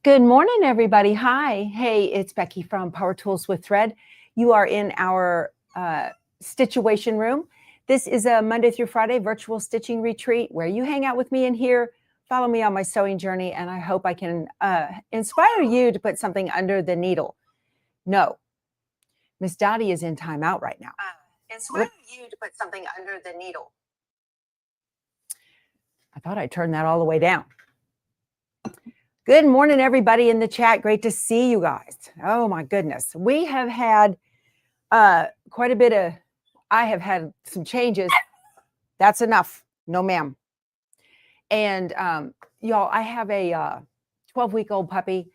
Good morning, everybody. Hi. Hey, it's Becky from Power Tools with Thread. You are in our Stitchuation room. This is a Monday through Friday virtual stitching retreat where you hang out with me in here, follow me on my sewing journey, and I hope I can inspire you to put something under the needle. No, Miss Dottie is in timeout right now. Inspire you to put something under the needle. I thought I turned that all the way down. Good morning, everybody in the chat. Great to see you guys. Oh, my goodness. We have had quite a bit of, I have had some changes. That's enough. No, ma'am. And y'all, I have a 12-week-old puppy,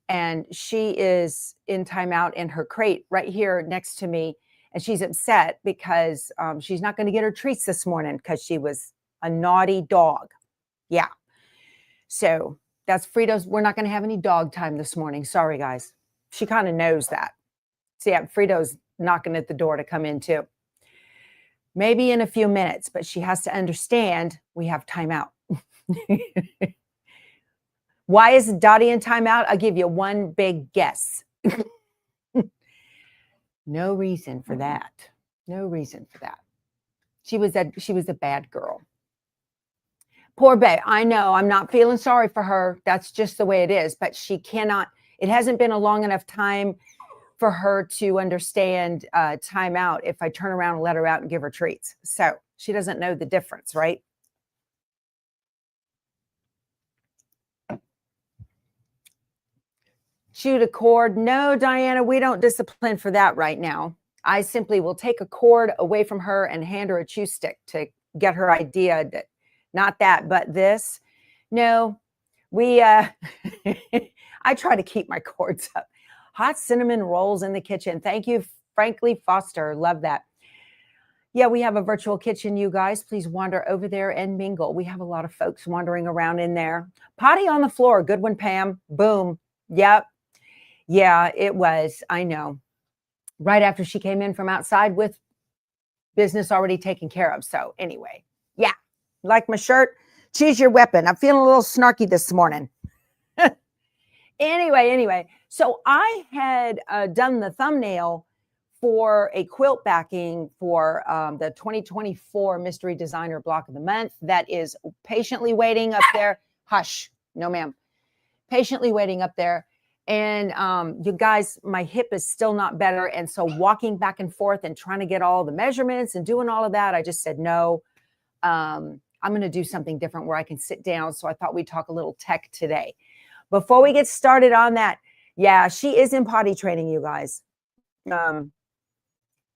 and she is in timeout in her crate right here next to me. And she's upset because she's not going to get her treats this morning because she was a naughty dog. Yeah. So that's Frida's. We're not going to have any dog time this morning. Sorry, guys. She kind of knows that. So yeah, Frida's knocking at the door to come in too. Maybe in a few minutes, but she has to understand we have timeout. Why is Dottie in timeout? I'll give you one big guess. No reason for that. No reason for that. She was a bad girl. Poor babe. I know. I'm not feeling sorry for her. That's just the way it is. But she cannot. It hasn't been a long enough time for her to understand timeout if I turn around and let her out and give her treats. So she doesn't know the difference, right? Shoot a cord. No, Diana, we don't discipline for that right now. I simply will take a cord away from her and hand her a chew stick to get her idea that not that, but this. No, we, I try to keep my cords up. Hot cinnamon rolls in the kitchen. Thank you, Frankly Foster. Love that. Yeah, we have a virtual kitchen, you guys. Please wander over there and mingle. We have a lot of folks wandering around in there. Potty on the floor. Good one, Pam. Boom. Yep. Yeah, it was. I know. Right after she came in from outside with business already taken care of. So anyway, yeah. Like my shirt, choose your weapon. I'm feeling a little snarky this morning. Anyway, so I had done the thumbnail for a quilt backing for the 2024 Mystery Designer Block of the Month that is patiently waiting up there. Hush, no ma'am. Patiently waiting up there. And you guys, my hip is still not better. And so walking back and forth and trying to get all the measurements and doing all of that, I just said, no, I'm going to do something different where I can sit down. So I thought we'd talk a little tech today. Before we get started on that, yeah, she is in potty training, you guys.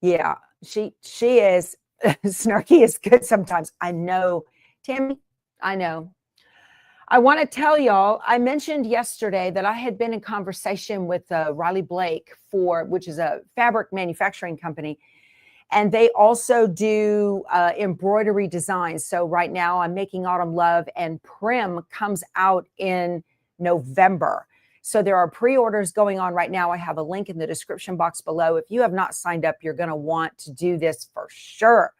Yeah, she is. Snarky is good sometimes. I know, Tammy, I know. I want to tell y'all, I mentioned yesterday that I had been in conversation with Riley Blake which is a fabric manufacturing company. And they also do embroidery designs. So right now I'm making Autumn Love, and Prim comes out in November. So there are pre-orders going on right now. I have a link in the description box below. If you have not signed up, you're going to want to do this for sure.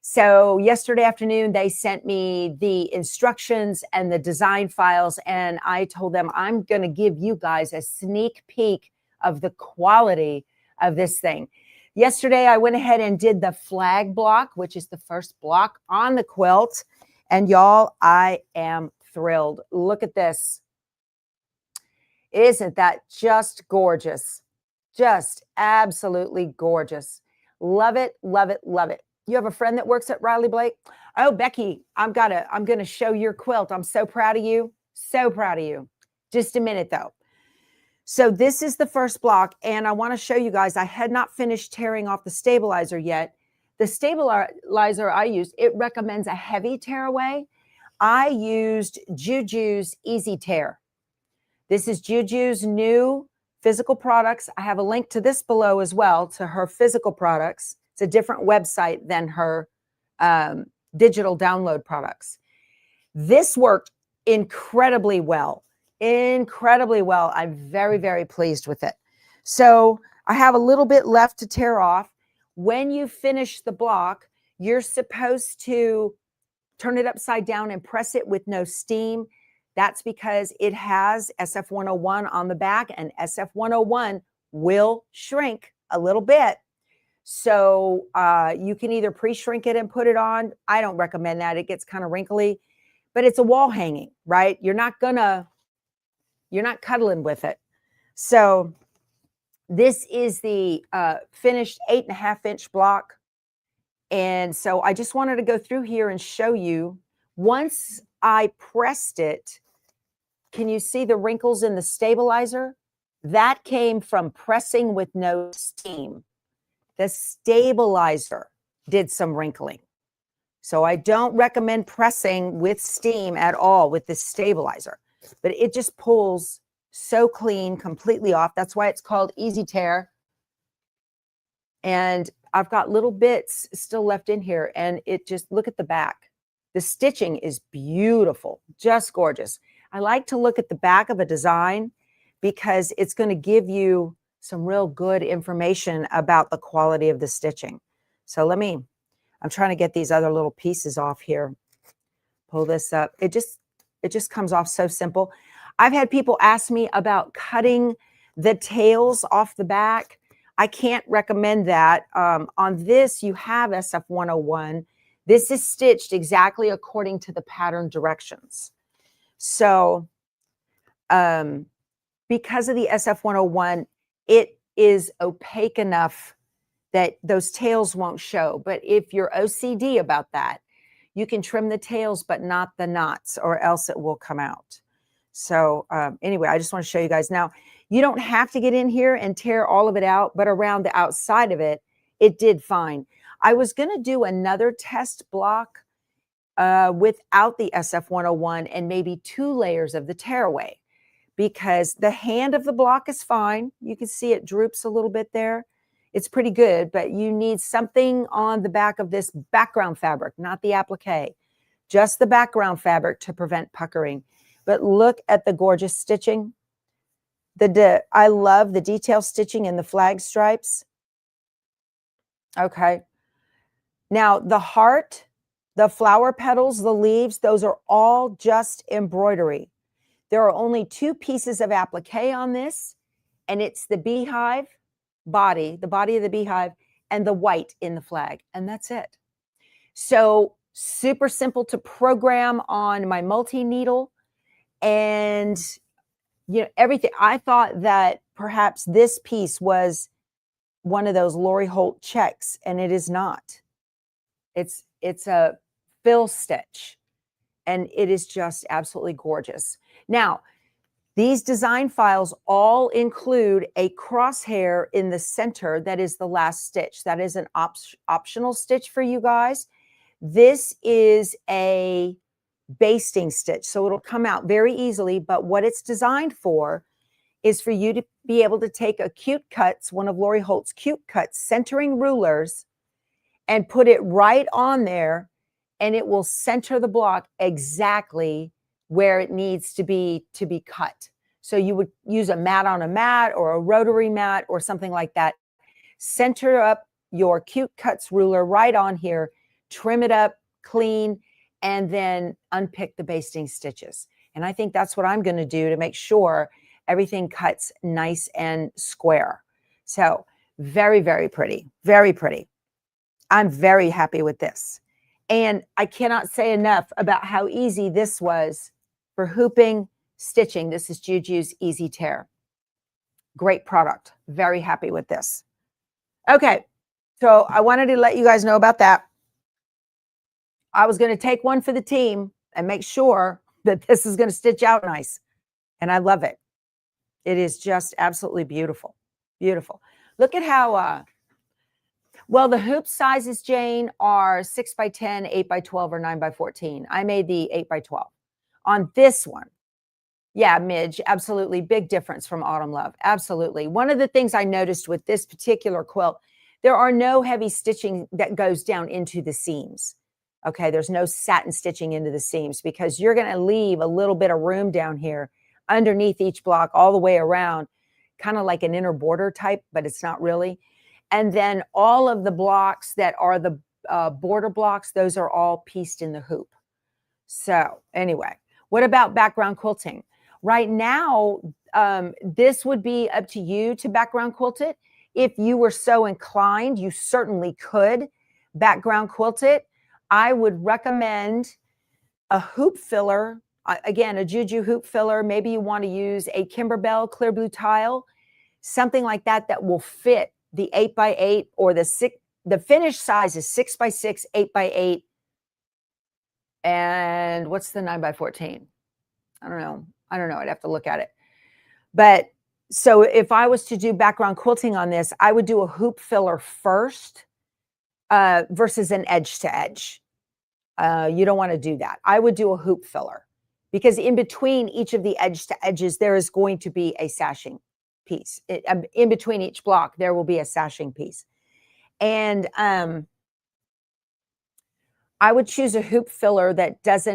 So yesterday afternoon, they sent me the instructions and the design files, and I told them I'm going to give you guys a sneak peek of the quality of this thing. Yesterday, I went ahead and did the flag block, which is the first block on the quilt. And y'all, I am thrilled. Look at this. Isn't that just gorgeous? Just absolutely gorgeous. Love it, love it, love it. You have a friend that works at Riley Blake? Oh, Becky, I'm going to show your quilt. I'm so proud of you. So proud of you. Just a minute, though. So this is the first block, and I want to show you guys, I had not finished tearing off the stabilizer yet. The stabilizer I used, it recommends a heavy tearaway. I used Juju's Easy Tear. This is Juju's new physical products. I have a link to this below as well, to her physical products. It's a different website than her digital download products. This worked incredibly well. Incredibly well. I'm very, very pleased with it. So I have a little bit left to tear off. When you finish the block, you're supposed to turn it upside down and press it with no steam. That's because it has SF101 on the back, and SF101 will shrink a little bit. So you can either pre-shrink it and put it on. I don't recommend that. It gets kind of wrinkly, but it's a wall hanging, right? You're not cuddling with it. So this is the finished 8.5-inch block. And so I just wanted to go through here and show you. Once I pressed it, can you see the wrinkles in the stabilizer? That came from pressing with no steam. The stabilizer did some wrinkling. So I don't recommend pressing with steam at all with this stabilizer, but it just pulls so clean, completely off. That's why it's called Easy Tear. And I've got little bits still left in here, and it just, look at the back. The stitching is beautiful, just gorgeous. I like to look at the back of a design because it's going to give you some real good information about the quality of the stitching. So I'm trying to get these other little pieces off here. Pull this up. It just comes off so simple. I've had people ask me about cutting the tails off the back. I can't recommend that. On this, you have SF101. This is stitched exactly according to the pattern directions. So because of the SF101, it is opaque enough that those tails won't show. But if you're OCD about that, you can trim the tails, but not the knots, or else it will come out. So anyway, I just want to show you guys. Now, you don't have to get in here and tear all of it out, but around the outside of it, it did fine. I was going to do another test block without the SF101 and maybe 2 layers of the tearaway, because the hand of the block is fine. You can see it droops a little bit there. It's pretty good, but you need something on the back of this background fabric, not the applique, just the background fabric to prevent puckering. But look at the gorgeous stitching. I love the detail stitching in the flag stripes. Okay. Now the heart, the flower petals, the leaves, those are all just embroidery. There are only 2 pieces of applique on this, and it's the beehive body, the body of the beehive, and the white in the flag, and that's it. So super simple to program on my multi-needle, and everything. I thought that perhaps this piece was one of those Lori Holt checks, and it is not. It's a fill stitch, and it is just absolutely gorgeous. Now, these design files all include a crosshair in the center that is the last stitch. That is an optional stitch for you guys. This is a basting stitch, so it'll come out very easily, but what it's designed for is for you to be able to take a Cute Cuts, one of Lori Holt's Cute Cuts centering rulers, and put it right on there, and it will center the block exactly where it needs to be cut. So you would use a mat on a mat or a rotary mat or something like that. Center up your Cute Cuts ruler right on here, trim it up clean, and then unpick the basting stitches. And I think that's what I'm going to do to make sure everything cuts nice and square. So very, very pretty, very pretty. I'm very happy with this. And I cannot say enough about how easy this was for hooping, stitching. This is Juju's Easy Tear. Great product. Very happy with this. Okay, so I wanted to let you guys know about that. I was going to take one for the team and make sure that this is going to stitch out nice. And I love it. It is just absolutely beautiful. Beautiful. Look at how, well, the hoop sizes, Jane, are 6x10, 8x12, or 9x14. I made the 8x12. On this one, yeah, Midge, absolutely. Big difference from Autumn Love. Absolutely. One of the things I noticed with this particular quilt, there are no heavy stitching that goes down into the seams. Okay, there's no satin stitching into the seams because you're going to leave a little bit of room down here underneath each block all the way around, kind of like an inner border type, but it's not really. And then all of the blocks that are the border blocks, those are all pieced in the hoop. So anyway, What about background quilting? Right now, this would be up to you to background quilt it. If you were so inclined, you certainly could background quilt it. I would recommend a hoop filler, again, a Juju hoop filler. Maybe you want to use a Kimberbell clear blue tile, something like that that will fit the 8x8 or the finished size is 6x6, 8x8. And what's the 9x14? I don't know. I'd have to look at it. But so if I was to do background quilting on this, I would do a hoop filler first versus an edge to edge. You don't want to do that. I would do a hoop filler because in between each of the edge to edges, there is going to be a sashing piece. In between each block, there will be a sashing piece. And I would choose a hoop filler that's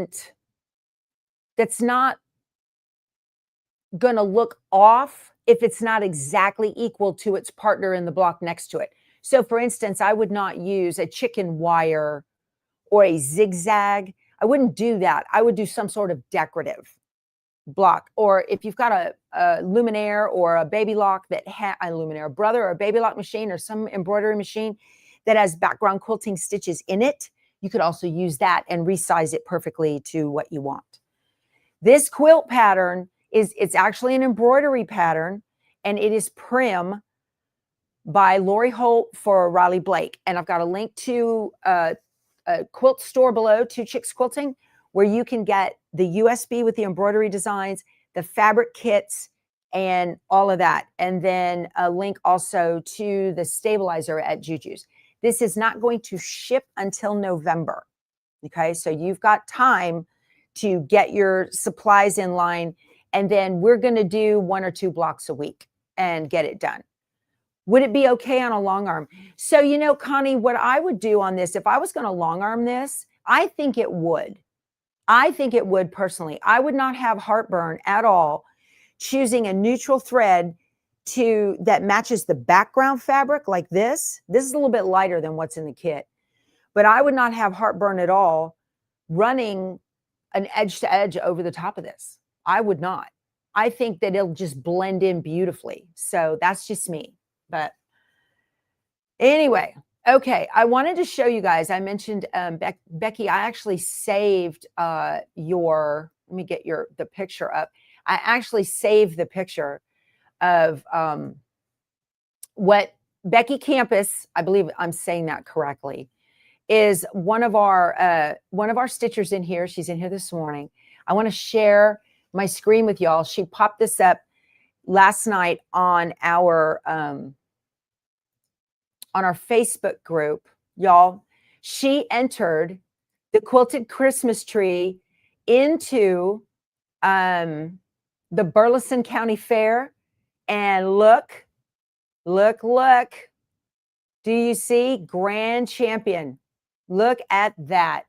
not going to look off if it's not exactly equal to its partner in the block next to it. So for instance, I would not use a chicken wire or a zigzag. I wouldn't do that. I would do some sort of decorative block. Or if you've got a luminaire or a baby lock a luminaire brother or a baby lock machine or some embroidery machine that has background quilting stitches in it, you could also use that and resize it perfectly to what you want. This quilt pattern it's actually an embroidery pattern, and it is Prim by Lori Holt for Riley Blake. And I've got a link to a quilt store below, Two Chicks Quilting, where you can get the USB with the embroidery designs, the fabric kits, and all of that. And then a link also to the stabilizer at Juju's. This is not going to ship until November. Okay, so you've got time to get your supplies in line, and then we're going to do 1 or 2 blocks a week and get it done. Would it be okay on a long arm? So, you know, Connie, what I would do on this, if I was going to long arm this, I think it would. I think it would personally. I would not have heartburn at all choosing a neutral thread that matches the background fabric like this. This is a little bit lighter than what's in the kit, but I would not have heartburn at all running an edge to edge over the top of this. I would not. I think that it'll just blend in beautifully. So that's just me. But anyway, okay. I wanted to show you guys. I mentioned Becky. I actually saved let me get the picture up. I actually saved the picture of what Becky Campus, I believe I'm saying that correctly, is one of our stitchers in here. She's in here this morning. I want to share my screen with y'all. She popped this up last night on our Facebook group, y'all. She entered the quilted Christmas tree into the Burleson County Fair, and look. Do you see? Grand champion. Look at that.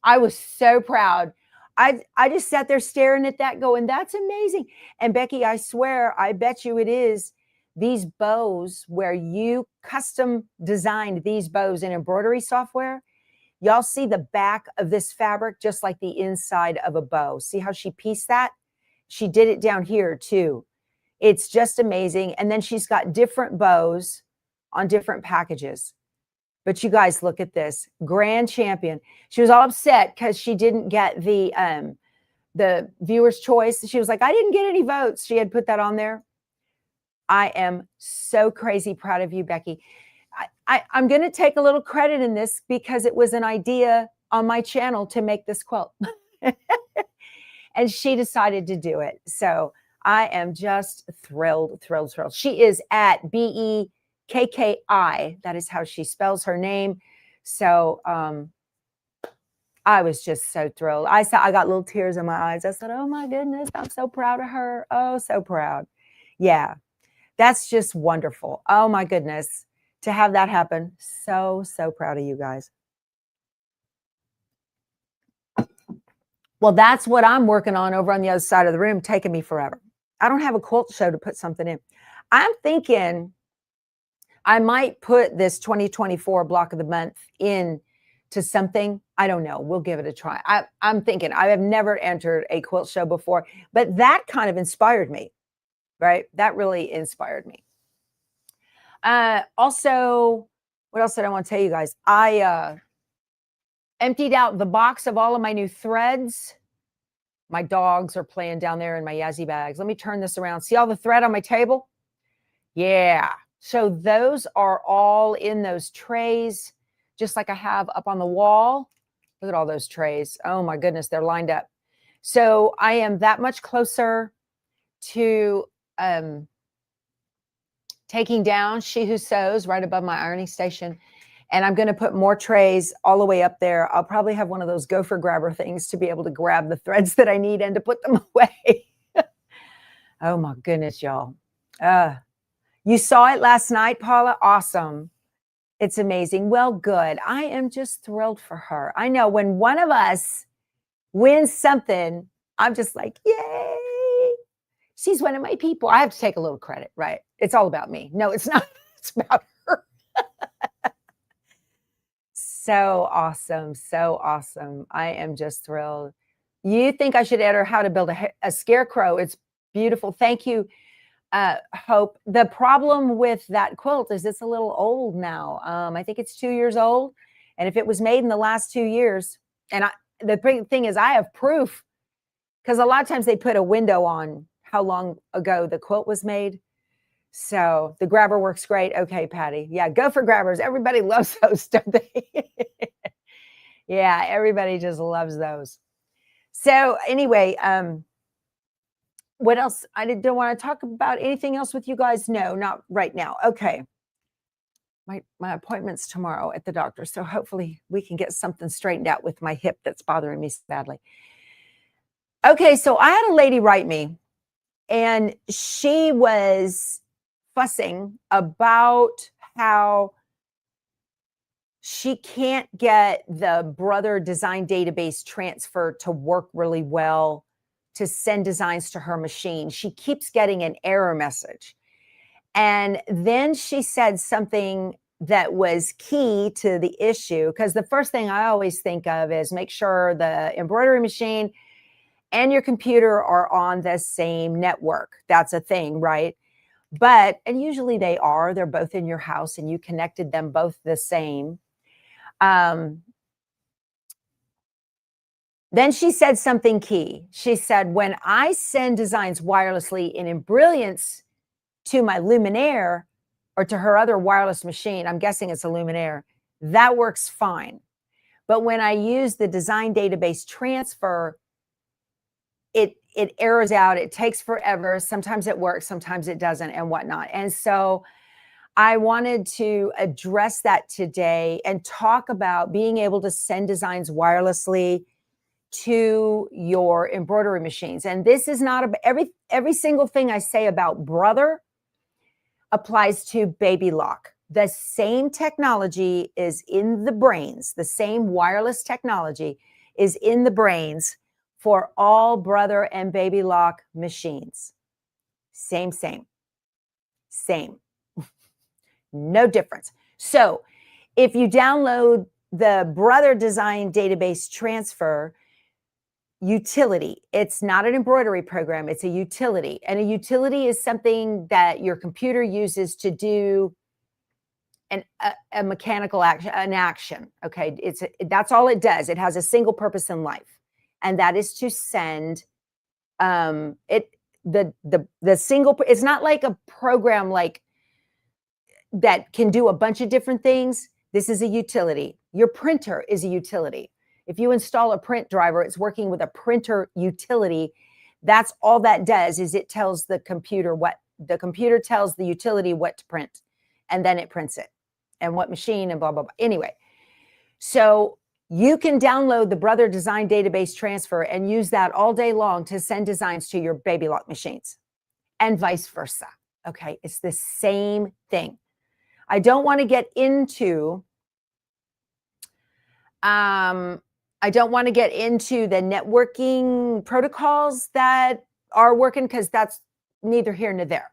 I was so proud. I just sat there staring at that going, that's amazing. And Becky, I swear, I bet you it is these bows where you custom designed these bows in embroidery software. Y'all see the back of this fabric just like the inside of a bow. See how she pieced that? She did it down here too. It's just amazing. And then she's got different bows on different packages. But you guys, look at this. Grand champion. She was all upset because she didn't get the viewer's choice. She was like, I didn't get any votes. She had put that on there. I am so crazy proud of you, Becky. I'm going to take a little credit in this because it was an idea on my channel to make this quilt. And she decided to do it. So I am just thrilled. She is at BEKKI. That is how she spells her name. So I was just so thrilled. I got little tears in my eyes. I said, oh my goodness, I'm so proud of her. Oh, so proud. Yeah, that's just wonderful. Oh my goodness, to have that happen. So proud of you guys. Well, that's what I'm working on over on the other side of the room, taking me forever. I don't have a quilt show to put something in. I'm thinking I might put this 2024 block of the month in to something. I don't know. We'll give it a try. I'm thinking I have never entered a quilt show before, but that kind of inspired me, right? That really inspired me. Also, what else did I want to tell you guys? I emptied out the box of all of my new threads. My dogs are playing down there in my Yazzie bags. Let me turn this around. See all the thread on my table? Yeah. So those are all in those trays, just like I have up on the wall. Look at all those trays. Oh my goodness, they're lined up. So I am that much closer to taking down She Who Sews right above my ironing station. And I'm going to put more trays all the way up there. I'll probably have one of those gopher grabber things to be able to grab the threads that I need and to put them away. Oh my goodness, y'all. You saw it last night, Paula? Awesome. It's amazing. Well, good. I am just thrilled for her. I know when one of us wins something, I'm just like, yay. She's one of my people. I have to take a little credit, right? It's all about me. No, it's not. It's about her. So awesome. So awesome. I am just thrilled. You think I should enter how to build a scarecrow? It's beautiful. Thank you, Hope. The problem with that quilt is it's a little old now. I think it's 2 years old. And if it was made in the last 2 years, and the thing is I have proof, because a lot of times they put a window on how long ago the quilt was made. So the grabber works great. Okay, Patty. Yeah, go for grabbers. Everybody loves those, don't they? Yeah, everybody just loves those. So anyway, what else? I don't want to talk about anything else with you guys. No, not right now. Okay. My appointment's tomorrow at the doctor. So hopefully we can get something straightened out with my hip that's bothering me so badly. Okay, so I had a lady write me, and she was fussing about how she can't get the Brother design database transfer to work really well to send designs to her machine. She keeps getting an error message. And then she said something that was key to the issue, because the first thing I always think of is make sure the embroidery machine and your computer are on the same network. That's a thing, right? And usually they are. They're both in your house and you connected them both the same. Then she said something key. She said, when I send designs wirelessly in Embrilliance to my Luminaire or to her other wireless machine, I'm guessing it's a Luminaire, that works fine. But when I use the design database transfer, it errors out. It takes forever. Sometimes it works, sometimes it doesn't, and whatnot. And so I wanted to address that today and talk about being able to send designs wirelessly to your embroidery machines. And this is not every single thing I say about Brother applies to Baby Lock. The same technology is in the brains. The same wireless technology is in the brains for all Brother and Baby Lock machines. Same. No difference. So if you download the Brother Design Database Transfer utility, it's not an embroidery program, it's a utility. And a utility is something that your computer uses to do a mechanical action, an action. Okay, that's all it does. It has a single purpose in life, and that is to send the single. It's not like a program like that can do a bunch of different things. This is a utility. Your printer is a utility. If you install a print driver, it's working with a printer utility. That's all that does, is it tells the computer the computer tells the utility what to print, and then it prints it and what machine and blah, blah, blah. Anyway, so you can download the Brother Design Database Transfer and use that all day long to send designs to your Baby Lock machines and vice versa. Okay, it's the same thing. I don't want to get into the networking protocols that are working, because that's neither here nor there.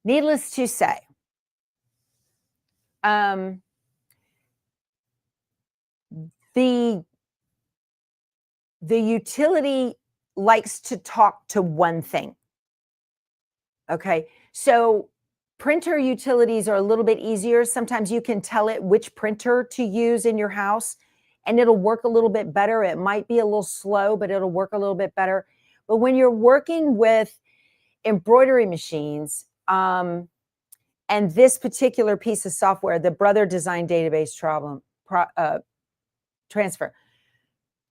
Needless to say, The utility likes to talk to one thing. Okay. So printer utilities are a little bit easier. Sometimes you can tell it which printer to use in your house and it'll work a little bit better. It might be a little slow, but it'll work a little bit better. But when you're working with embroidery machines, and this particular piece of software, the Brother Design Database transfer,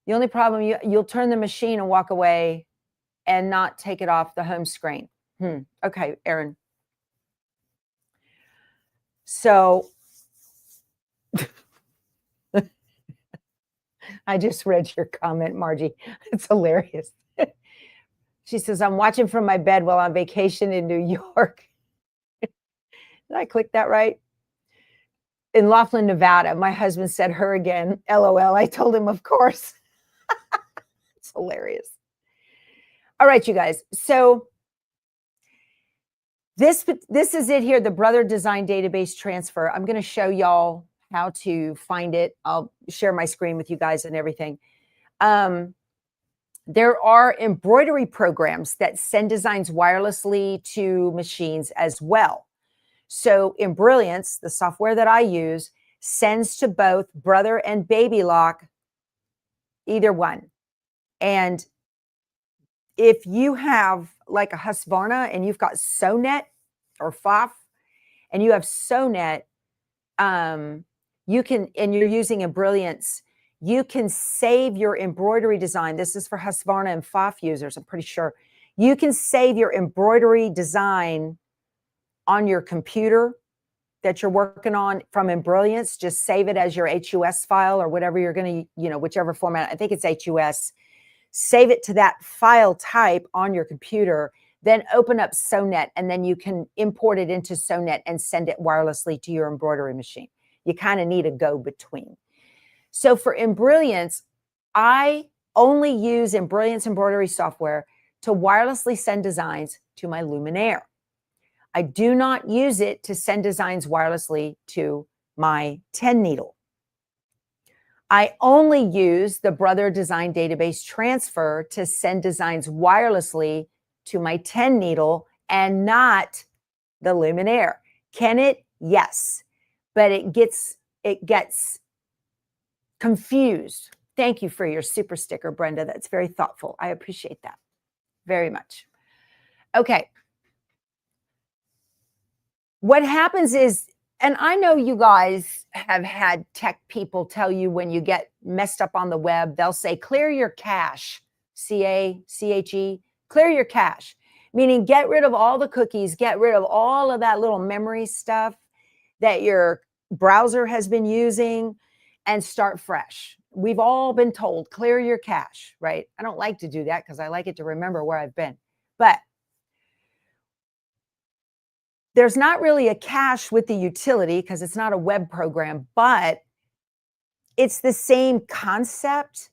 the only problem, you'll turn the machine and walk away and not take it off the home screen. Okay, Aaron. So I just read your comment, Margie. It's hilarious. She says, I'm watching from my bed while on vacation in New York. Did I click that right? In Laughlin, Nevada. My husband said her again. LOL. I told him, of course. It's hilarious. All right, you guys. So this is it here, the Brother Design Database transfer. I'm going to show y'all how to find it. I'll share my screen with you guys and everything. There are embroidery programs that send designs wirelessly to machines as well. So Embrilliance, the software that I use, sends to both Brother and Baby Lock, either one. And if you have like a Husqvarna and you've got Sonet or FOF and you have Sonet, you can, and you're using Embrilliance, you can save your embroidery design. This is for Husqvarna and FOF users, I'm pretty sure. You can save your embroidery design on your computer that you're working on from Embrilliance. Just save it as your HUS file or whatever you're going to, whichever format. I think it's HUS. Save it to that file type on your computer, then open up Sonet, and then you can import it into Sonet and send it wirelessly to your embroidery machine. You kind of need a go-between. So for Embrilliance, I only use Embrilliance embroidery software to wirelessly send designs to my Luminaire. I do not use it to send designs wirelessly to my 10 needle. I only use the Brother Design Database transfer to send designs wirelessly to my 10 needle and not the Luminaire. Can it? Yes. But it gets confused. Thank you for your super sticker, Brenda. That's very thoughtful. I appreciate that very much. Okay. What happens is, and I know you guys have had tech people tell you when you get messed up on the web, they'll say, clear your cache, C-A-C-H-E, clear your cache, meaning get rid of all the cookies, get rid of all of that little memory stuff that your browser has been using and start fresh. We've all been told, clear your cache, right? I don't like to do that because I like it to remember where I've been. But there's not really a cache with the utility because it's not a web program, but it's the same concept.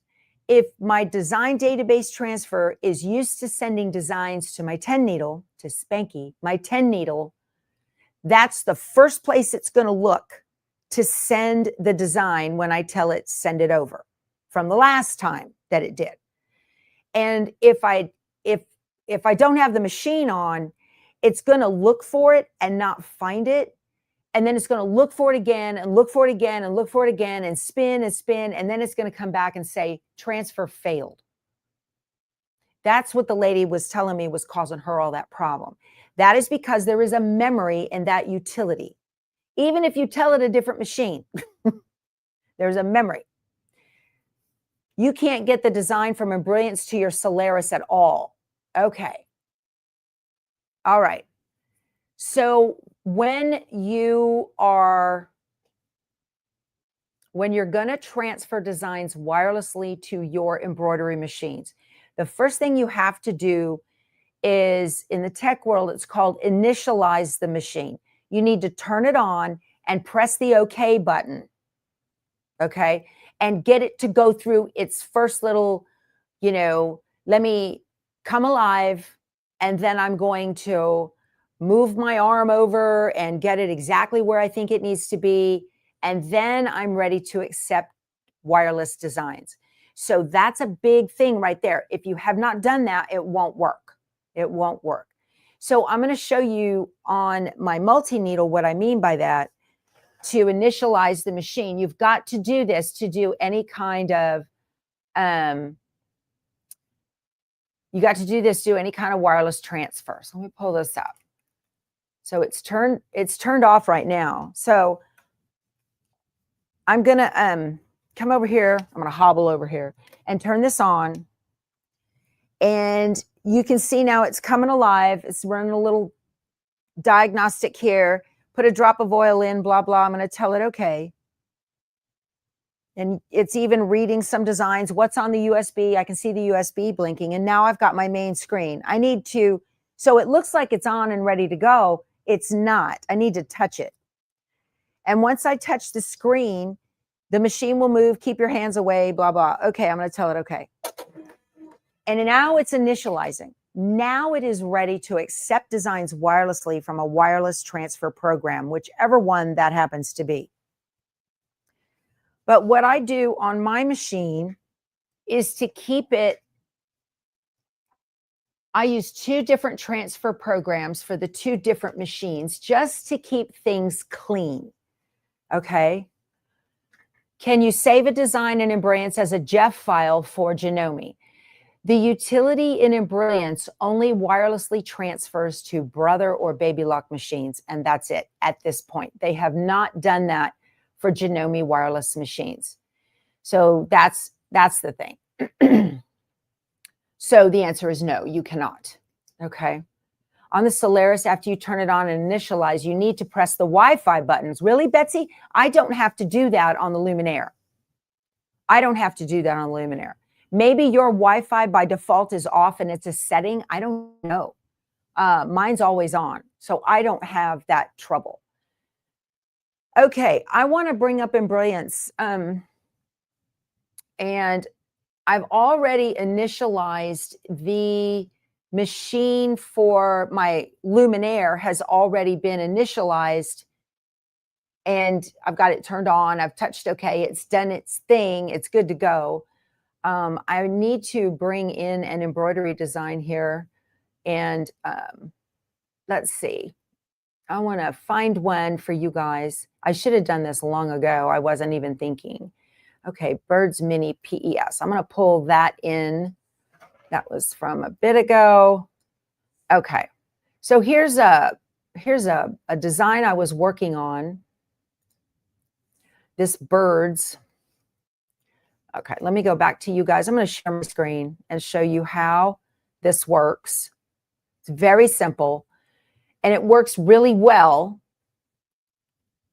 If my design database transfer is used to sending designs to my 10 needle, to Spanky, my 10 needle, that's the first place it's going to look to send the design when I tell it send it over from the last time that it did. And if I don't have the machine on, it's going to look for it and not find it. And then it's going to look for it again and look for it again and look for it again and spin and spin. And then it's going to come back and say transfer failed. That's what the lady was telling me was causing her all that problem. That is because there is a memory in that utility. Even if you tell it a different machine, there's a memory. You can't get the design from Embrilliance to your Solaris at all. Okay. All right. So when you're going to transfer designs wirelessly to your embroidery machines, the first thing you have to do is, in the tech world, it's called initialize the machine. You need to turn it on and press the OK button, okay, and get it to go through its first little, let me come alive, and then I'm going to move my arm over and get it exactly where I think it needs to be, and then I'm ready to accept wireless designs. So that's a big thing right there. If you have not done that, it won't work. It won't work. So I'm going to show you on my multi-needle what I mean by that. To initialize the machine, you've got to do this to do any kind of wireless transfer. So let me pull this up. So it's turned off right now. So I'm gonna come over here. I'm gonna hobble over here and turn this on. And you can see now it's coming alive. It's running a little diagnostic here. Put a drop of oil in, blah, blah. I'm gonna tell it okay. And it's even reading some designs. What's on the USB? I can see the USB blinking. And now I've got my main screen. I need to, so it looks like it's on and ready to go. It's not. I need to touch it. And once I touch the screen, the machine will move. Keep your hands away, blah, blah. Okay, I'm going to tell it okay. And now it's initializing. Now it is ready to accept designs wirelessly from a wireless transfer program, whichever one that happens to be. But what I do on my machine is to keep it, I use 2 different transfer programs for the 2 different machines just to keep things clean. Okay. Can you save a design in Embroidery as a JEF file for Janome? The utility in Embroidery only wirelessly transfers to Brother or Baby Lock machines, and that's it at this point. They have not done that for Janome wireless machines. So that's the thing. So the answer is no, you cannot. Okay. On the Solaris, after you turn it on and initialize, you need to press the Wi-Fi buttons. Really, Betsy? I don't have to do that on the Luminaire. I don't have to do that on the Luminaire. Maybe your Wi-Fi by default is off and it's a setting. I don't know. Mine's always on, so I don't have that trouble. Okay, I want to bring up Embroidery, and I've already initialized the machine for my Luminaire has already been initialized, and I've got it turned on. I've touched okay. It's done its thing. It's good to go. I need to bring in an embroidery design here, and let's see. I want to find one for you guys. I should have done this long ago. I wasn't even thinking. Okay, Birds Mini PES. I'm going to pull that in. That was from a bit ago. Okay, so here's a design I was working on. This birds. Okay, let me go back to you guys. I'm going to share my screen and show you how this works. It's very simple, and it works really well.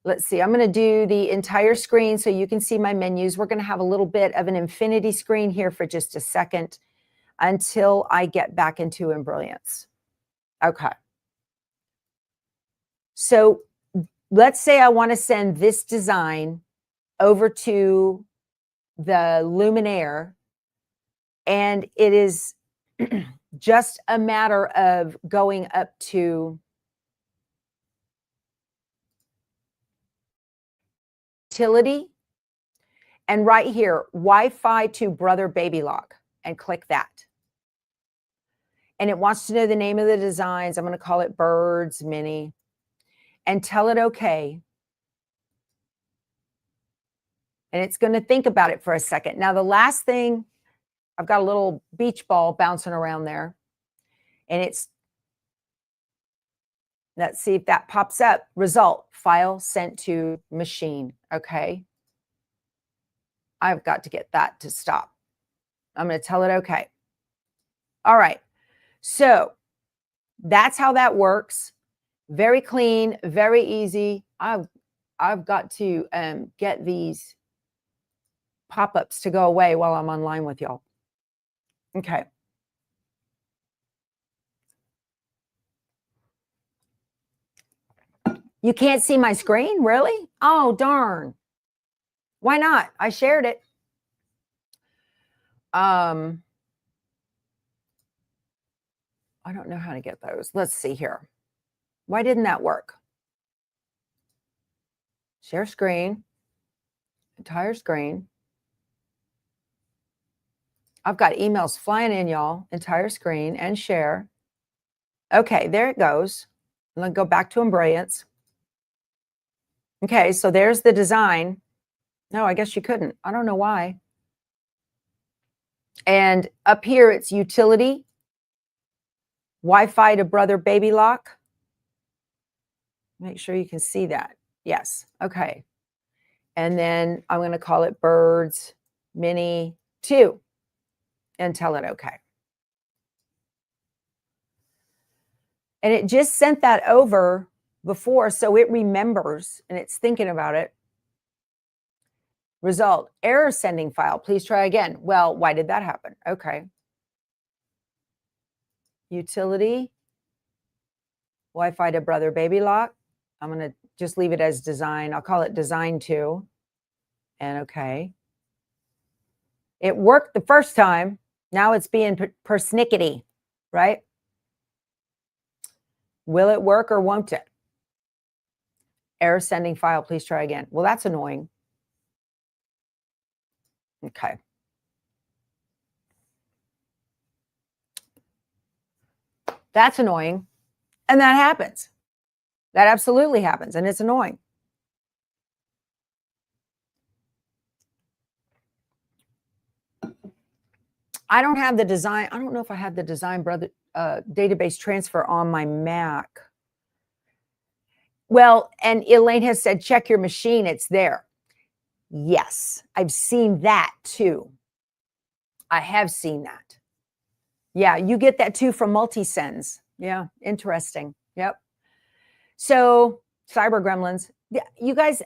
Let's see, I'm going to do the entire screen so you can see my menus. We're going to have a little bit of an infinity screen here for just a second until I get back into Embroidery. Okay. So let's say I want to send this design over to the Luminaire, and it is just a matter of going up to utility, and right here, Wi-Fi to Brother Baby Lock, and click that. And it wants to know the name of the designs. I'm going to call it Birds Mini, and tell it okay. And it's going to think about it for a second. Now, the last thing, I've got a little beach ball bouncing around there, and it's, let's see if that pops up. Result, file sent to machine. Okay. I've got to get that to stop. I'm going to tell it okay. All right. So that's how that works. Very clean, very easy. I've got to get these pop-ups to go away while I'm online with y'all. Okay. You can't see my screen? Really? Oh, darn. Why not? I shared it. I don't know how to get those. Let's see here. Why didn't that work? Share screen. Entire screen. I've got emails flying in, y'all. Entire screen and share. Okay, there it goes. Let's go back to Embroidery. Okay, so there's the design. No, I guess you couldn't. I don't know why. And up here, it's utility, Wi-Fi to brother baby lock. Make sure you can see that. Yes. Okay. And then I'm going to call it Birds Mini 2 and tell it okay. And it just sent that over before, so it remembers and it's thinking about it. Result, error sending file. Please try again. Well, why did that happen? Okay. Utility, Wi-Fi to brother baby lock. I'm going to just leave it as design. I'll call it design 2. And okay. It worked the first time. Now it's being persnickety, right? Will it work or won't it? Error sending file. Please try again. Well, that's annoying. Okay. That's annoying. And that happens. That absolutely happens. And it's annoying. I don't have the design. I don't know if I have the design brother database transfer on my Mac. Well, and Elaine has said, check your machine. It's there. Yes, I've seen that too. I have seen that. Yeah, you get that too from Multisends. Yeah, interesting. Yep. So, Cyber Gremlins, you guys,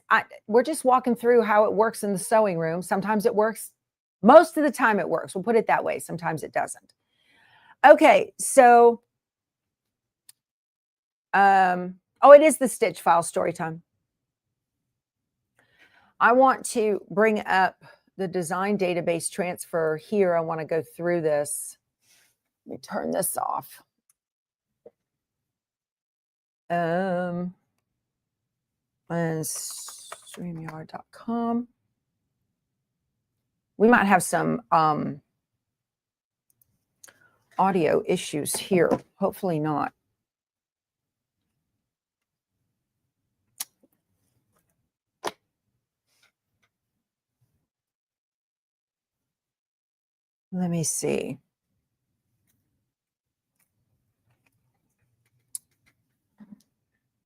we're just walking through how it works in the sewing room. Sometimes it works. Most of the time it works. We'll put it that way. Sometimes it doesn't. Okay, so, oh, it is the stitch file story time. I want to bring up the design database transfer here. I want to go through this. Let me turn this off. And StreamYard.com. We might have some audio issues here. Hopefully not. Let me see.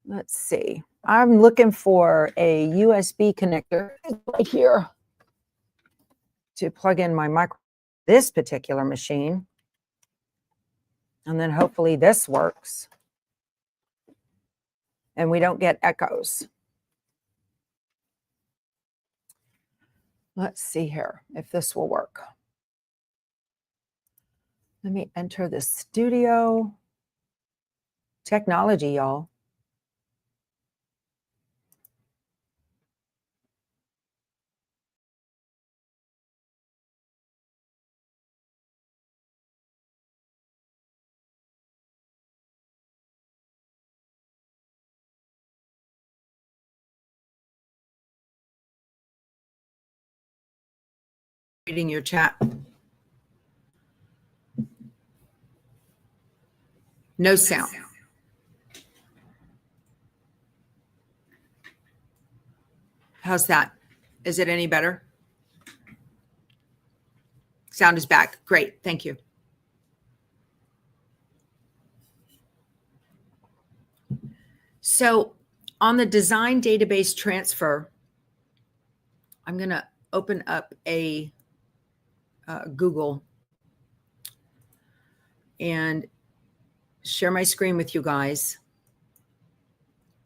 Let's see. I'm looking for a USB connector right here to plug in my micro, this particular machine. And then hopefully this works. And we don't get echoes. Let's see here if this will work. Let me enter the studio. Technology, y'all. Reading your chat. No sound. How's that? Is it any better? Sound is back. Great. Thank you. So on the design database transfer, I'm going to open up a Google and share my screen with you guys.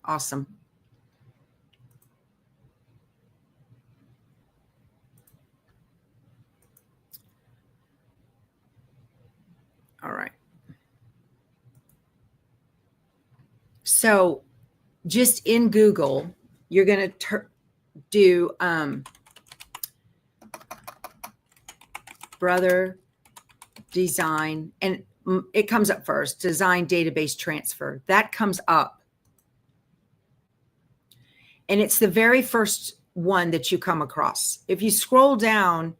Awesome. All right. So just in Google, you're going to do brother design, and it comes up first, design database transfer. That comes up. And it's the very first one that you come across. If you scroll down,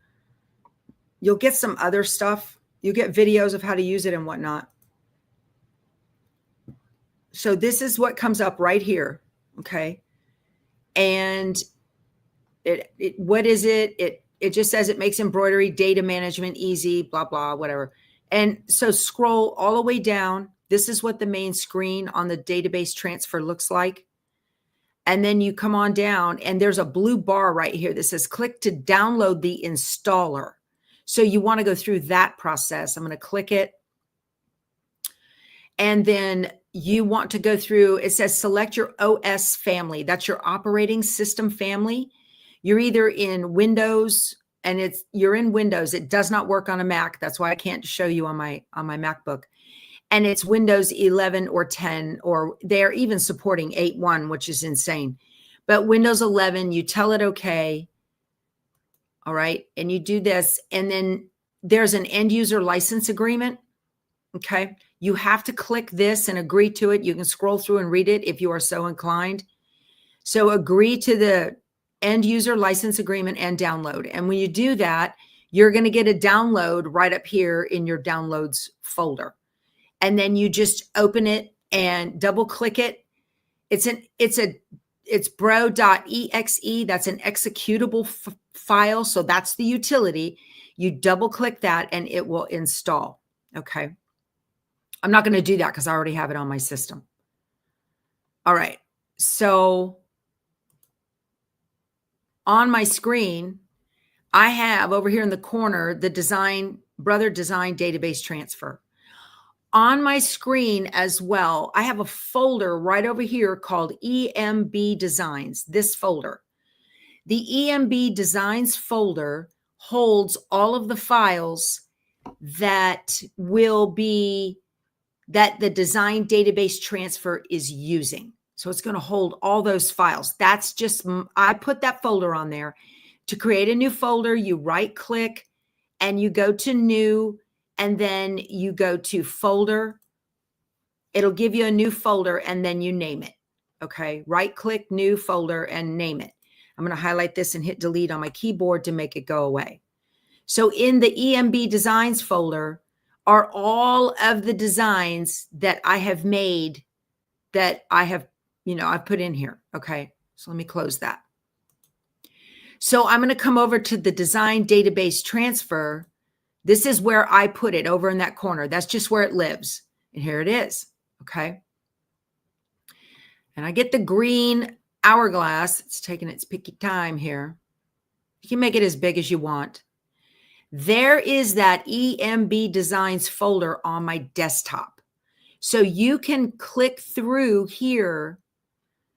You'll get some other stuff. You get videos of how to use it and whatnot. So this is what comes up right here. Okay. And what is it? It just says it makes embroidery data management easy, blah, blah, whatever. And so scroll all the way down. This is what the main screen on the database transfer looks like. And then you come on down and there's a blue bar right here that says click to download the installer. So you want to go through that process. I'm going to click it. And then you want to go through, it says select your OS family. That's your operating system family. You're either in Windows and you're in Windows. It does not work on a Mac. That's why I can't show you on my MacBook. And it's Windows 11 or 10, or they're even supporting 8.1, which is insane. But Windows 11, you tell it okay. All right. And you do this. And then there's an end user license agreement. Okay. You have to click this and agree to it. You can scroll through and read it if you are so inclined. So agree to the end user license agreement and download. And when you do that, you're going to get a download right up here in your downloads folder. And then you just open it and double click it. It's bro.exe. That's an executable file. So that's the utility. You double click that and it will install. Okay. I'm not going to do that because I already have it on my system. All right. So on my screen, I have over here in the corner, the Brother Design Database Transfer. On my screen as well, I have a folder right over here called EMB Designs, this folder. The EMB Designs folder holds all of the files that the design database transfer is using. So it's going to hold all those files. That's just, I put that folder on there. To create a new folder, you right click and you go to new, and then you go to folder. It'll give you a new folder and then you name it. Okay. Right click, new folder, and name it. I'm going to highlight this and hit delete on my keyboard to make it go away. So in the EMB Designs folder are all of the designs that I have made that I have, I've put in here. Okay. So let me close that. So I'm going to come over to the design database transfer. This is where I put it, over in that corner. That's just where it lives. And here it is. Okay. And I get the green hourglass. It's taking its picky time here. You can make it as big as you want. There is that EMB Designs folder on my desktop. So you can click through here.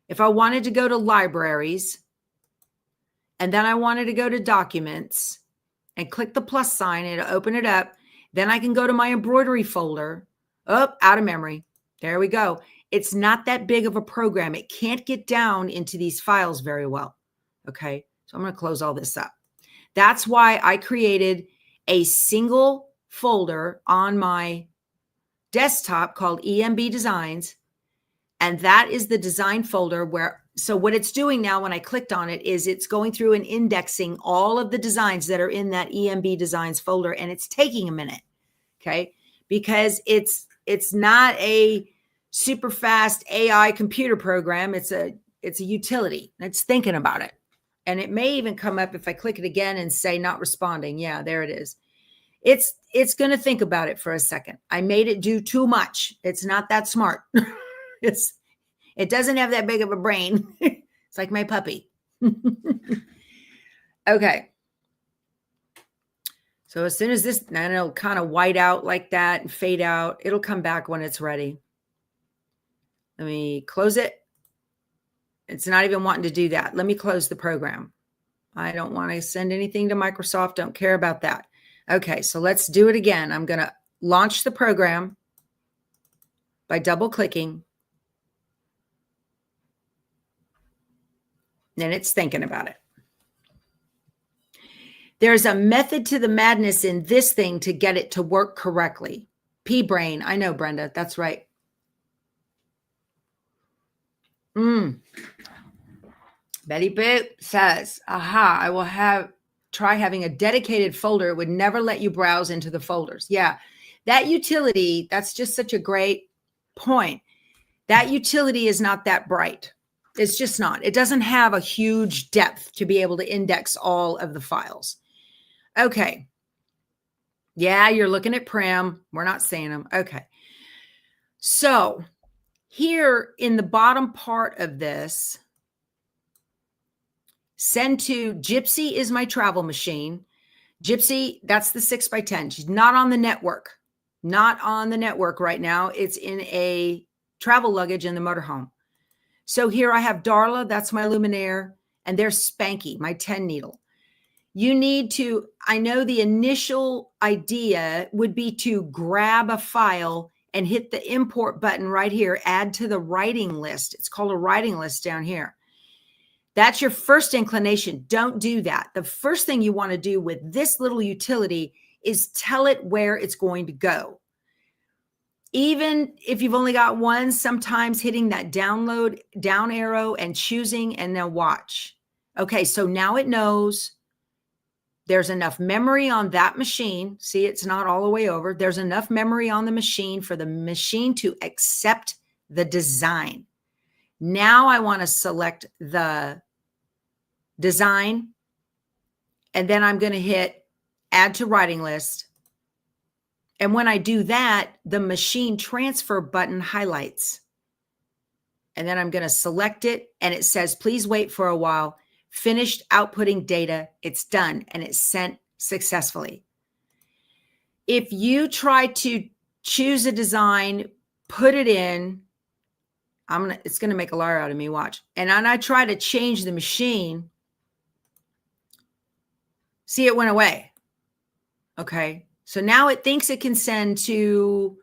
If I wanted to go to libraries, and then I wanted to go to documents and click the plus sign, and it'll open it up. Then I can go to my embroidery folder. Oh, out of memory. There we go. It's not that big of a program. It can't get down into these files very well. Okay. So I'm going to close all this up. That's why I created a single folder on my desktop called EMB Designs. And that is the design folder so what it's doing now when I clicked on it is it's going through and indexing all of the designs that are in that EMB Designs folder. And it's taking a minute. Okay. Because it's not a super fast AI computer program. It's a utility. It's thinking about it. And it may even come up if I click it again and say not responding. Yeah, there it is. It's going to think about it for a second. I made it do too much. It's not that smart. It doesn't have that big of a brain. It's like my puppy. Okay. So as soon as this, and it'll kind of white out like that and fade out. It'll come back when it's ready. Let me close it. It's not even wanting to do that. Let me close the program. I don't want to send anything to Microsoft. Don't care about that. Okay, so let's do it again. I'm going to launch the program by double clicking. And it's thinking about it. There's a method to the madness in this thing to get it to work correctly. P-brain. I know, Brenda. That's right. Betty Boop says, aha, I will have try having a dedicated folder. It would never let you browse into the folders. Yeah, that utility, that's just such a great point. That utility is not that bright. It's just not. It doesn't have a huge depth to be able to index all of the files. Okay. Yeah, you're looking at Prim. We're not seeing them. Okay. So here in the bottom part of this, send to Gypsy is my travel machine. Gypsy, that's the 6x10. She's not on the network. Not on the network right now. It's in a travel luggage in the motorhome. So here I have Darla, that's my luminaire, and there's Spanky, my 10 needle. You need to, I know the initial idea would be to grab a file and hit the import button right here, add to the writing list. It's called a writing list down here. That's your first inclination. Don't do that. The first thing you want to do with this little utility is tell it where it's going to go. Even if you've only got one, sometimes hitting that download down arrow and choosing and then watch. Okay, so now it knows there's enough memory on that machine. See, it's not all the way over. There's enough memory on the machine for the machine to accept the design. Now I want to select the design, and then I'm going to hit add to writing list. And when I do that, the machine transfer button highlights. And then I'm going to select it, and it says, please wait for a while. Finished outputting data. It's done, and it's sent successfulully. If you try to choose a design, put it in, it's going to make a liar out of me, watch. And then I try to change the machine. See, it went away. Okay. So now it thinks it can send to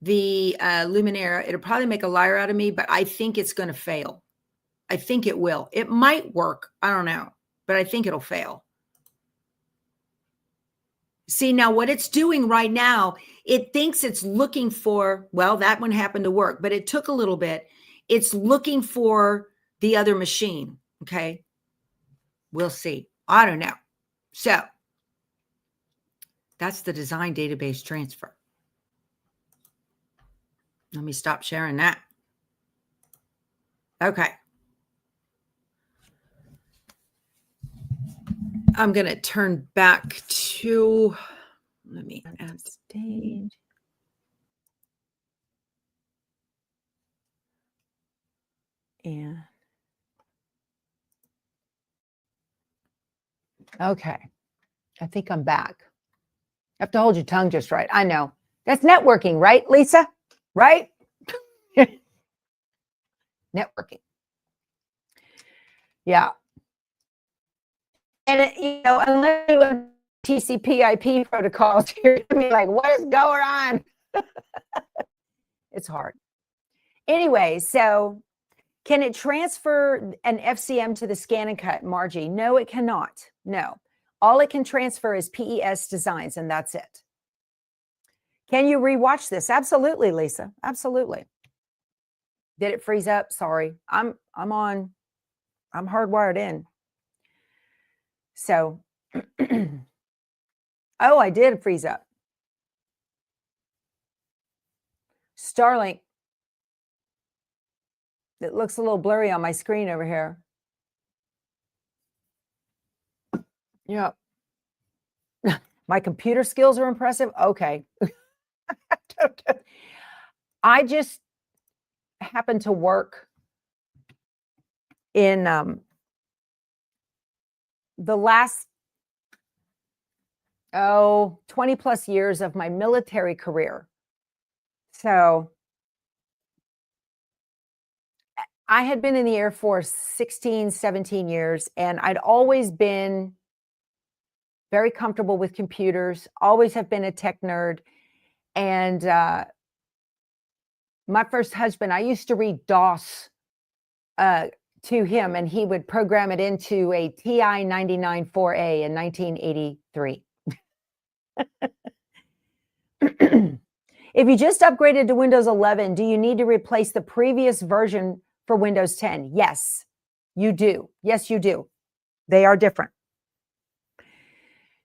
the Luminaire. It'll probably make a liar out of me, but I think it's going to fail. I think it will. It might work. I don't know, but I think it'll fail. See, now what it's doing right now, it thinks it's looking for, well, that one happened to work, but it took a little bit. It's looking for the other machine. Okay. We'll see. I don't know. So that's the design database transfer. Let me stop sharing that. Okay. I'm going to turn back to, let me add stage. And okay. I think I'm back. You have to hold your tongue just right. I know. That's networking, right, Lisa? Right? Networking. Yeah. And, unless you have TCP/IP protocols, you're going to be like, what is going on? It's hard. Anyway, so can it transfer an FCM to the scan and cut, Margie? No, it cannot. No. All it can transfer is PES designs, and that's it. Can you rewatch this? Absolutely, Lisa. Absolutely. Did it freeze up? Sorry. I'm hardwired in. So, oh, I did freeze up. Starlink. It looks a little blurry on my screen over here. Yeah. My computer skills are impressive. Okay. I just happened to work in the last 20 plus years of my military career. So I had been in the Air Force 16, 17 years, and I'd always been very comfortable with computers, always have been a tech nerd. And my first husband, I used to read DOS to him, and he would program it into a TI 99 4A in 1983. If you just upgraded to Windows 11, do you need to replace the previous version for Windows 10? Yes, you do. Yes, you do. They are different.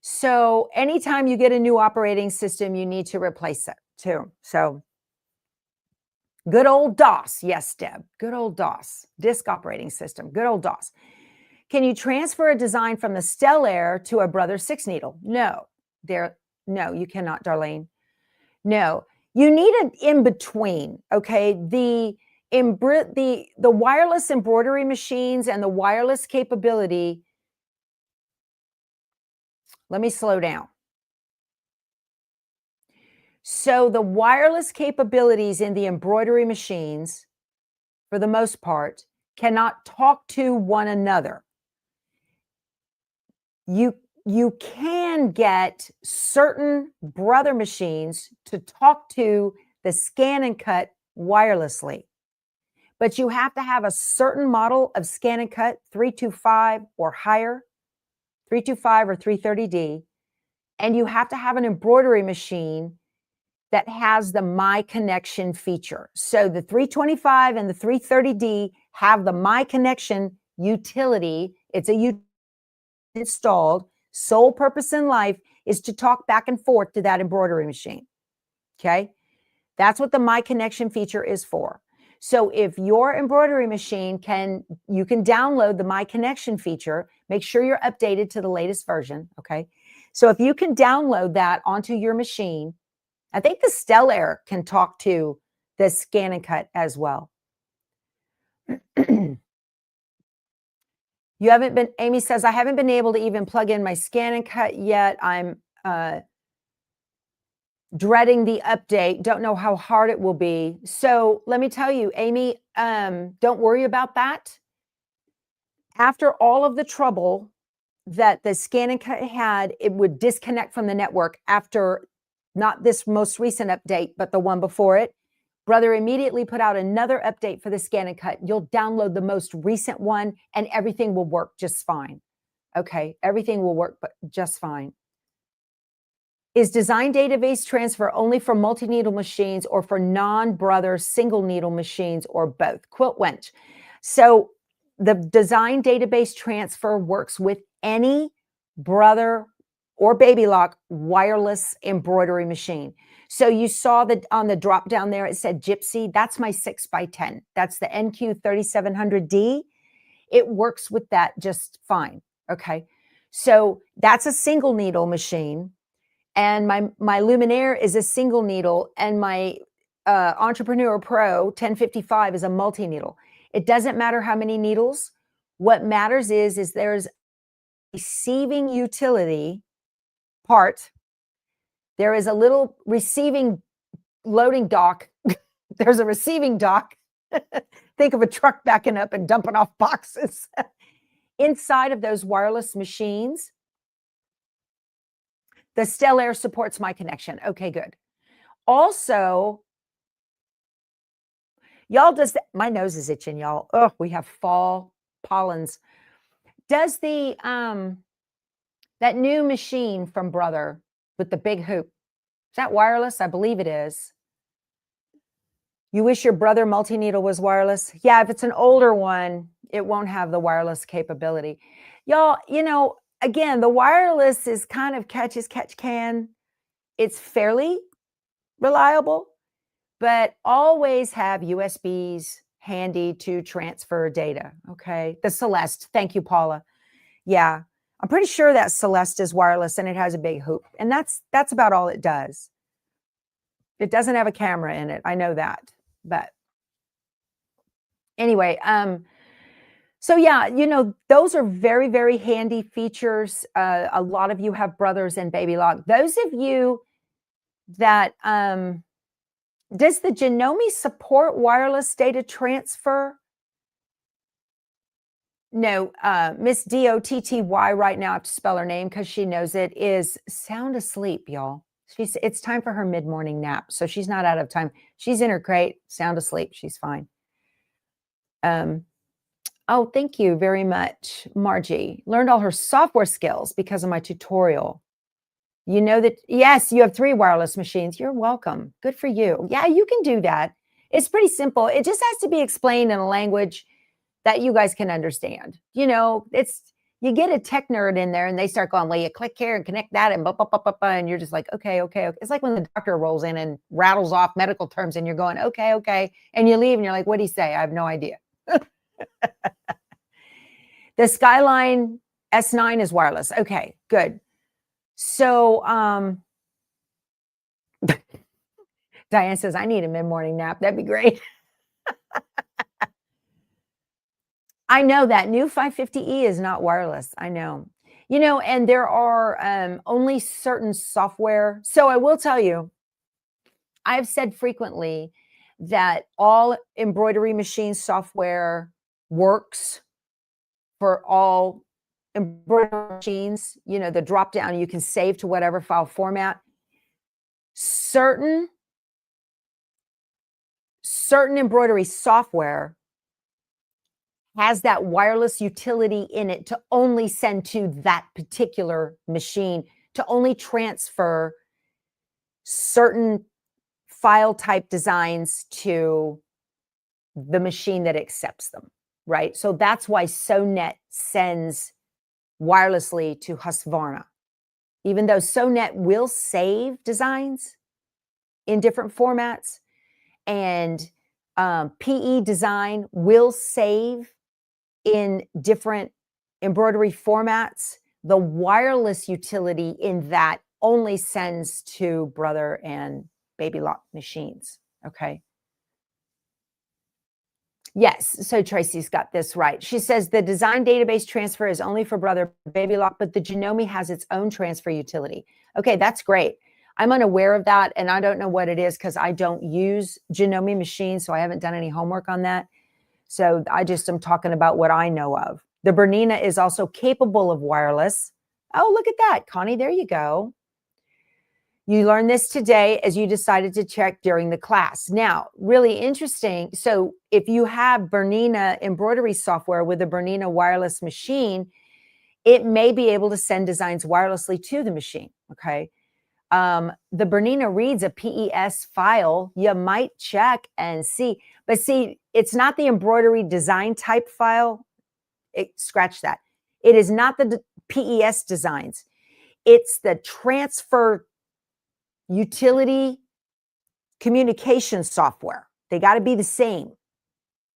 So anytime you get a new operating system, you need to replace it too. So good old DOS. Yes, Deb. Good old DOS. Disk operating system. Good old DOS. Can you transfer a design from the Stellaire to a Brother 6 needle? No. No, you cannot, Darlene. No. You need an in-between, okay? The wireless embroidery machines and the wireless capability. Let me slow down. So the wireless capabilities in the embroidery machines, for the most part, cannot talk to one another. You can get certain Brother machines to talk to the scan and cut wirelessly, but you have to have a certain model of scan and cut, 325 or higher, 325 or 330D, and you have to have an embroidery machine that has the My Connection feature. So the 325 and the 330D have the My Connection utility. It's a installed. Sole purpose in life is to talk back and forth to that embroidery machine. Okay. That's what the My Connection feature is for. So if your embroidery machine you can download the My Connection feature, make sure you're updated to the latest version. Okay. So if you can download that onto your machine, I think the Stellaire can talk to the scan and cut as well. Amy says, I haven't been able to even plug in my scan and cut yet. I'm dreading the update. Don't know how hard it will be. So let me tell you, Amy, don't worry about that. After all of the trouble that the scan and cut had, it would disconnect from the network after not this most recent update, but the one before it. Brother immediately put out another update for the scan and cut. You'll download the most recent one and everything will work just fine. Okay, everything will work just fine. Is design database transfer only for multi-needle machines or for non-Brother single needle machines or both? Quilt Wench. So the design database transfer works with any Brother or Baby Lock wireless embroidery machine. So you saw that on the drop down there, it said Gypsy. That's my 6x10. That's the NQ3700D. It works with that just fine. Okay. So that's a single needle machine. And my Luminaire is a single needle. And my Entrepreneur Pro 1055 is a multi-needle. It doesn't matter how many needles. What matters is there's a receiving utility part. There is a little receiving loading dock. There's a receiving dock. Think of a truck backing up and dumping off boxes. Inside of those wireless machines, the Stellaire supports My Connection. Okay, good. Also, y'all, my nose is itching, y'all. Oh, we have fall pollens. Does the that new machine from Brother with the big hoop, is that wireless? I believe it is. You wish your Brother multi-needle was wireless? Yeah, if it's an older one, it won't have the wireless capability. Y'all, again, the wireless is kind of catch as catch can. It's fairly reliable, but always have USBs handy to transfer data. Okay. The Celeste. Thank you, Paula. Yeah. I'm pretty sure that Celeste is wireless and it has a big hoop. And that's about all it does. It doesn't have a camera in it. I know that. But anyway, so yeah, those are very, very handy features. A lot of you have Brothers and Baby Lock. Those of you that, does the Janome support wireless data transfer? No, Miss Dotty right now, I have to spell her name because she knows it, is sound asleep, y'all. It's time for her mid-morning nap, so she's not out of time. She's in her crate, sound asleep. She's fine. Oh, thank you very much, Margie. Learned all her software skills because of my tutorial. You know that, yes, you have 3 wireless machines. You're welcome. Good for you. Yeah, you can do that. It's pretty simple. It just has to be explained in a language that you guys can understand. You get a tech nerd in there and they start going, well, you click here and connect that and blah, blah, blah, blah, blah, and you're just like, okay. It's like when the doctor rolls in and rattles off medical terms and you're going, okay. And you leave and you're like, what'd he say? I have no idea. The Skyline S9 is wireless. Okay, good. So Diane says, I need a mid-morning nap. That'd be great. I know that new 550E is not wireless. I know. And there are only certain software. So I will tell you, I've said frequently that all embroidery machine software works for all embroidery machines. The drop down, you can save to whatever file format. Certain embroidery software has that wireless utility in it to only send to that particular machine, to only transfer certain file type designs to the machine that accepts them, right? So that's why SONET sends wirelessly to Husqvarna. Even though SONET will save designs in different formats, and PE Design will save in different embroidery formats, the wireless utility in that only sends to Brother and Baby Lock machines. Okay. Yes. So Tracy's got this right. She says the design database transfer is only for Brother Baby Lock, but the Janome has its own transfer utility. Okay, that's great. I'm unaware of that, and I don't know what it is because I don't use Janome machines, so I haven't done any homework on that. So I just am talking about what I know of. The Vernia is also capable of wireless. Oh, look at that, Connie. There you go. You learned this today as you decided to check during the class. Now, really interesting. So if you have Vernia embroidery software with a Vernia wireless machine, it may be able to send designs wirelessly to the machine, okay? The Vernia reads a PES file. You might check and see. But see, it's not the embroidery design type file. Scratch that. It is not the PES designs. It's the transfer utility communication software. They got to be the same.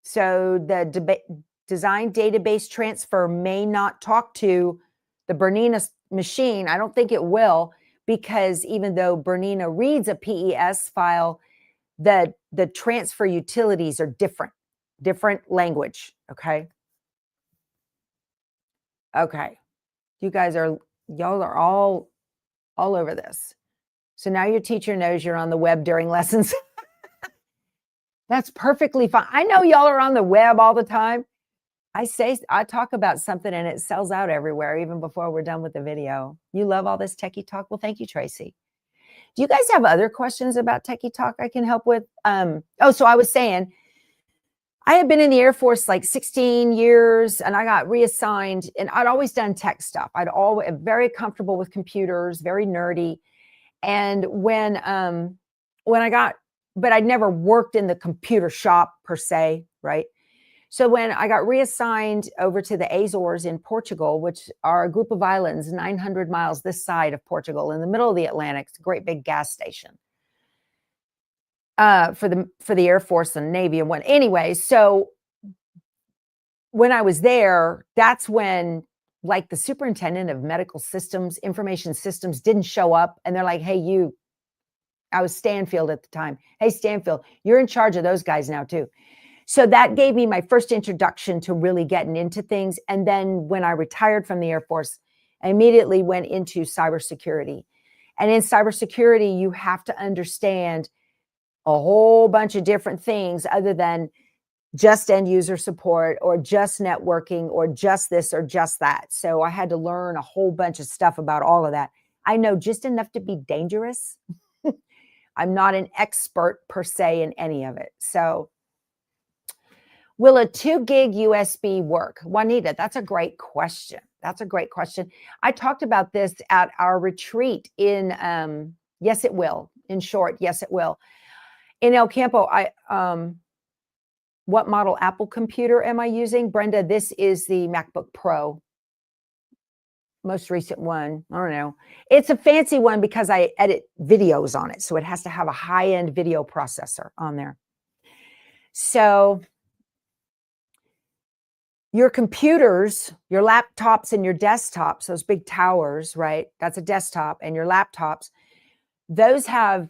So the design database transfer may not talk to the Vernia machine. I don't think it will, because even though Vernia reads a PES file, the transfer utilities are different language. Okay. Y'all are all over this. So now your teacher knows you're on the web during lessons. That's perfectly fine. I know y'all are on the web all the time. I talk about something and it sells out everywhere, even before we're done with the video. You love all this techie talk? Well, thank you, Tracy. Do you guys have other questions about techie talk I can help with? So I was saying, I had been in the Air Force like 16 years and I got reassigned, and I'd always done tech stuff. I'd always very comfortable with computers, very nerdy. And when I got, but I'd never worked in the computer shop per se, right? So when I got reassigned over to the Azores in Portugal, which are a group of islands 900 miles this side of Portugal in the middle of the Atlantic, it's a great big gas station for the Air Force and Navy and what. Anyway, so when I was there, that's when like the superintendent of medical systems, information systems didn't show up. And they're like, hey, I was Stanfield at the time. Hey, Stanfield, you're in charge of those guys now too. So that gave me my first introduction to really getting into things. And then when I retired from the Air Force, I immediately went into cybersecurity. And in cybersecurity, you have to understand a whole bunch of different things other than just end user support or just networking or just this or just that. So I had to learn a whole bunch of stuff about all of that. I know just enough to be dangerous. I'm not an expert per se in any of it. So will a 2 gig USB work? Juanita, that's a great question. I talked about this at our retreat in, yes, it will. In short, yes, it will. In El Campo, what model Apple computer am I using? Brenda, this is the MacBook Pro. most recent one. I don't know. It's a fancy one because I edit videos on it. So it has to have a high-end video processor on there. So your computers, your laptops and your desktops, those big towers, right? That's a desktop. And your laptops, those have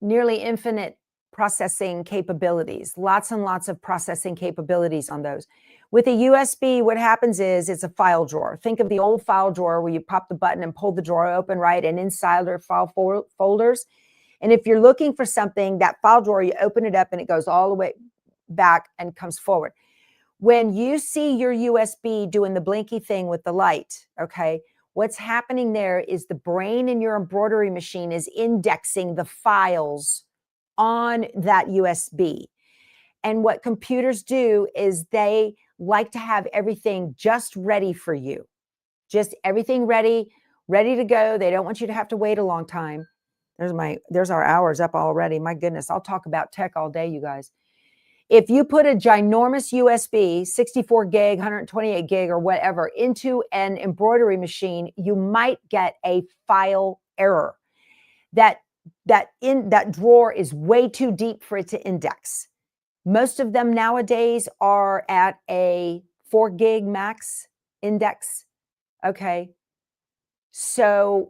nearly infinite processing capabilities, lots and lots of processing capabilities on those. With a USB, what happens is it's a file drawer. Think of the old file drawer where you pop the button and pull the drawer open, right? And inside are file folders. And if you're looking for something, that file drawer, you open it up and it goes all the way back and comes forward. When you see your USB doing the blinky thing with the light, okay, what's happening there is the brain in your embroidery machine is indexing the files on that USB. And what computers do is they like to have everything just ready for you. Just everything ready to go. They don't want you to have to wait a long time. There's our hours up already. My goodness, I'll talk about tech all day, you guys. If you put a ginormous USB, 64 gig, 128 gig, or whatever, into an embroidery machine, you might get a file error. That drawer is way too deep for it to index. Most of them nowadays are at a 4 gig max index. Okay. So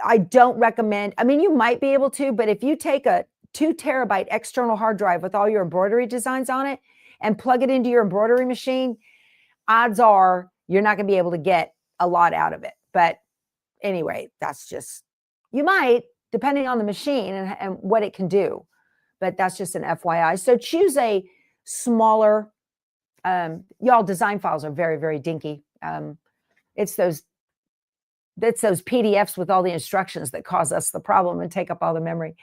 I don't recommend, I mean, you might be able to, but if you take a 2 terabyte external hard drive with all your embroidery designs on it and plug it into your embroidery machine, odds are you're not going to be able to get a lot out of it. But anyway, that's just, you might, depending on the machine and what it can do. But that's just an FYI. So choose a smaller, y'all, design files are very, very dinky. It's those PDFs with all the instructions that cause us the problem and take up all the memory.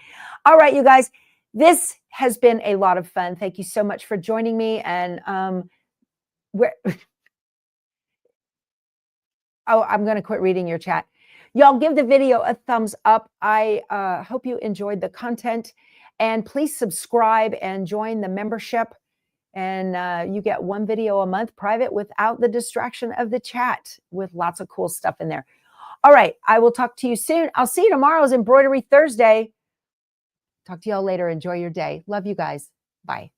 All right, you guys, this has been a lot of fun. Thank you so much for joining me. And I'm going to quit reading your chat. Y'all give the video a thumbs up. I hope you enjoyed the content. And please subscribe and join the membership. And you get 1 video a month private without the distraction of the chat with lots of cool stuff in there. All right. I will talk to you soon. I'll see you tomorrow's Embroidery Thursday. Talk to y'all later. Enjoy your day. Love you guys. Bye.